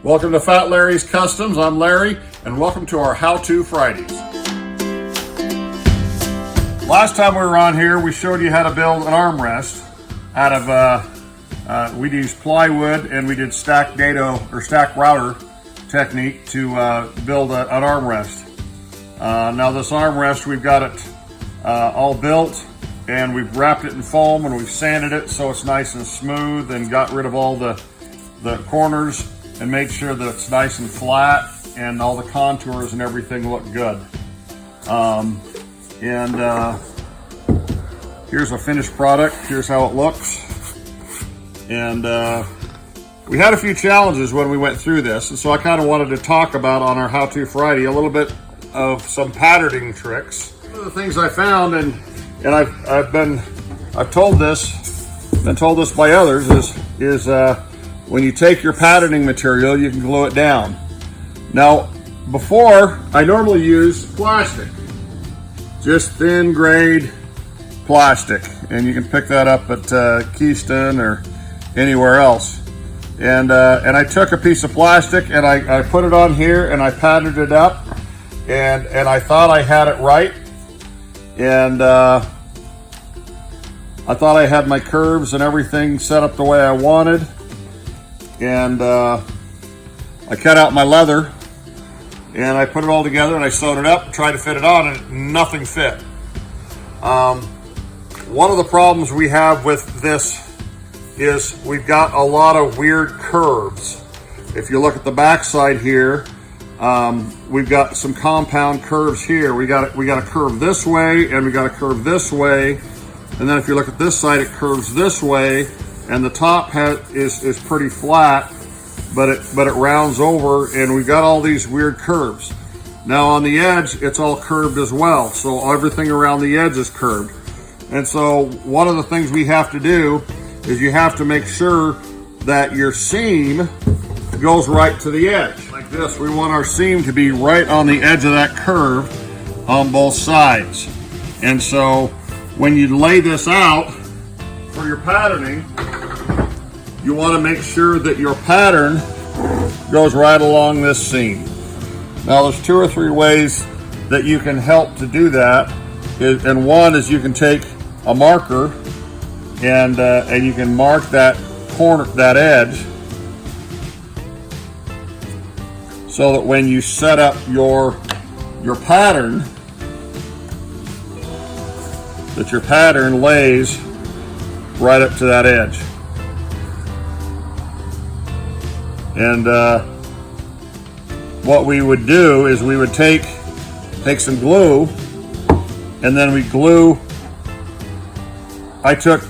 Welcome to Fat Larry's Customs. I'm Larry, and welcome to our How-To Fridays. Last time we were on here, we showed you how to build an armrest out of, we used plywood and we did stack dado or stack router technique to build an armrest. Now this armrest, we've got it all built, and we've wrapped it in foam and we've sanded it so it's nice and smooth and got rid of all the corners and made sure that it's nice and flat and all the contours and everything look good. Here's a finished product. Here's how it looks. And we had a few challenges when we went through this, and so I kind of wanted to talk about on our How-To Friday a little bit of some patterning tricks. One of the things I found, and been told this by others, is when you take your patterning material, you can glue it down. Now, before, I normally use plastic, just thin grade plastic, and you can pick that up at Keystone or anywhere else. And I took a piece of plastic and I put it on here and I patterned it up, and I thought I had it right, and I thought I had my curves and everything set up the way I wanted. And I cut out my leather and I put it all together and I sewed it up and tried to fit it on, and nothing fit. One of the problems we have with this is we've got a lot of weird curves. If you look at the back side here, we've got some compound curves here. We got a curve this way and we got a curve this way, and then if you look at this side, it curves this way, and the top is pretty flat, but it rounds over, and we've got all these weird curves. Now on the edge, it's all curved as well, so everything around the edge is curved. And so one of the things we have to do is you have to make sure that your seam goes right to the edge. Like this, we want our seam to be right on the edge of that curve on both sides. And so when you lay this out for your patterning, you want to make sure that your pattern goes right along this seam. Now there's 2 or 3 ways that you can help to do that, and one is you can take a marker and you can mark that corner, that edge, so that when you set up your pattern, that your pattern lays right up to that edge. And what we would do is we would take some glue, and then we glue. I took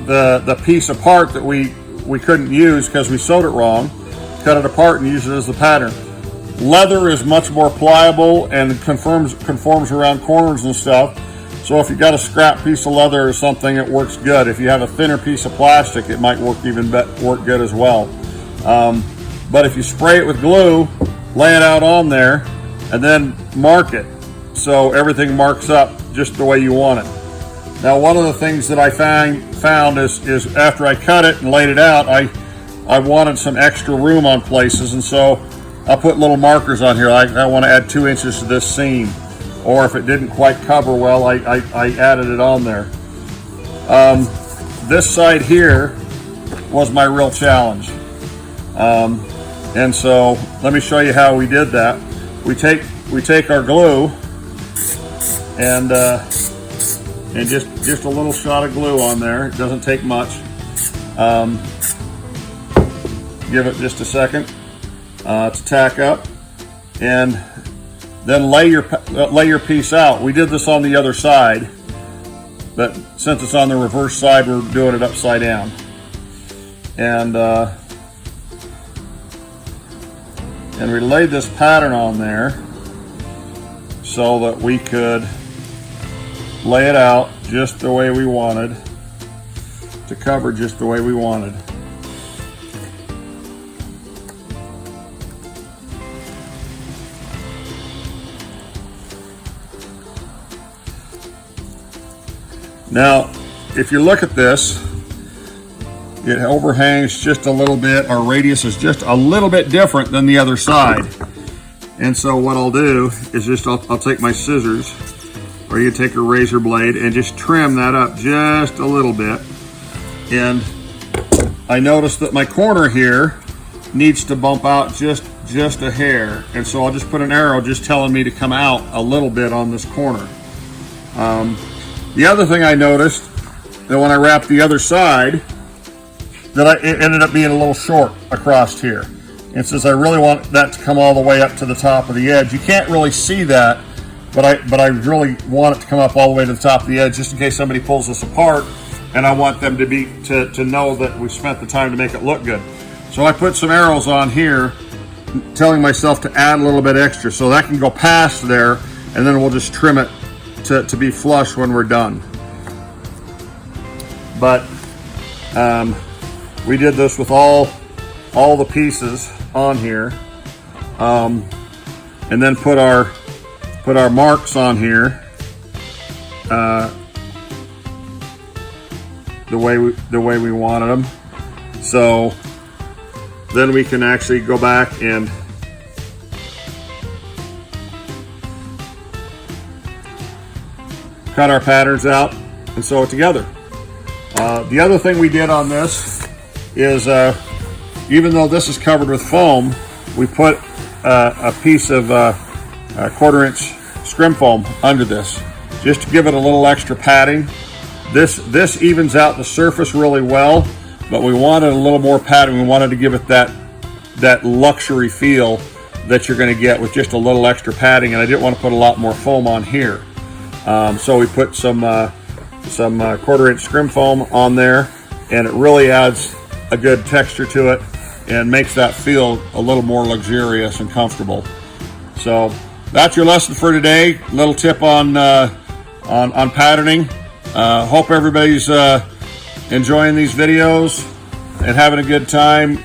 the piece apart that we couldn't use because we sewed it wrong, cut it apart and used it as the pattern. Leather is much more pliable and conforms around corners and stuff. So if you got a scrap piece of leather or something, it works good. If you have a thinner piece of plastic, it might work good as well. But if you spray it with glue, lay it out on there, and then mark it so everything marks up just the way you want it. Now, one of the things that I found is after I cut it and laid it out, I wanted some extra room on places, and so I put little markers on here. I want to add 2 inches to this seam, or if it didn't quite cover well, I added it on there. This side here was my real challenge. And so let me show you how we did that. We take our glue and just a little shot of glue on there. It doesn't take much. Give it just a second to tack up, and then lay your piece out. We did this on the other side, but since it's on the reverse side, we're doing it upside down. And we laid this pattern on there so that we could lay it out just the way we wanted, to cover just the way we wanted. Now, if you look at this, it overhangs just a little bit. Our radius is just a little bit different than the other side. And so what I'll do is just, I'll take my scissors, or you take a razor blade and just trim that up just a little bit. And I noticed that my corner here needs to bump out just a hair. And so I'll just put an arrow just telling me to come out a little bit on this corner. The other thing I noticed, that when I wrapped the other side, that it ended up being a little short across here. And since I really want that to come all the way up to the top of the edge, you can't really see that, but I really want it to come up all the way to the top of the edge, just in case somebody pulls this apart, and I want them to know that we spent the time to make it look good. So I put some arrows on here, telling myself to add a little bit extra, so that can go past there, and then we'll just trim it to be flush when we're done. But we did this with all the pieces on here, and then put our marks on here the way we wanted them. So then we can actually go back and cut our patterns out and sew it together. The other thing we did on this is, even though this is covered with foam, we put a piece of 1/4 inch scrim foam under this, just to give it a little extra padding. This evens out the surface really well, but we wanted a little more padding. We wanted to give it that luxury feel that you're going to get with just a little extra padding, and I didn't want to put a lot more foam on here. So we put some 1/4 inch scrim foam on there, and it really adds a good texture to it and makes that feel a little more luxurious and comfortable. So that's your lesson for today. Little tip on patterning. Hope everybody's enjoying these videos and having a good time.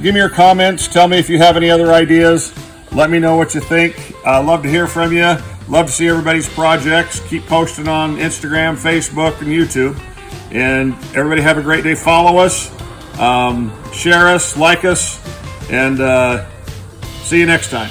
Give me your comments. Tell me if you have any other ideas. Let me know what you think. Love to hear from you. Love to see everybody's projects. Keep posting on Instagram, Facebook, and YouTube. And everybody have a great day. Follow us, share us, like us, and see you next time.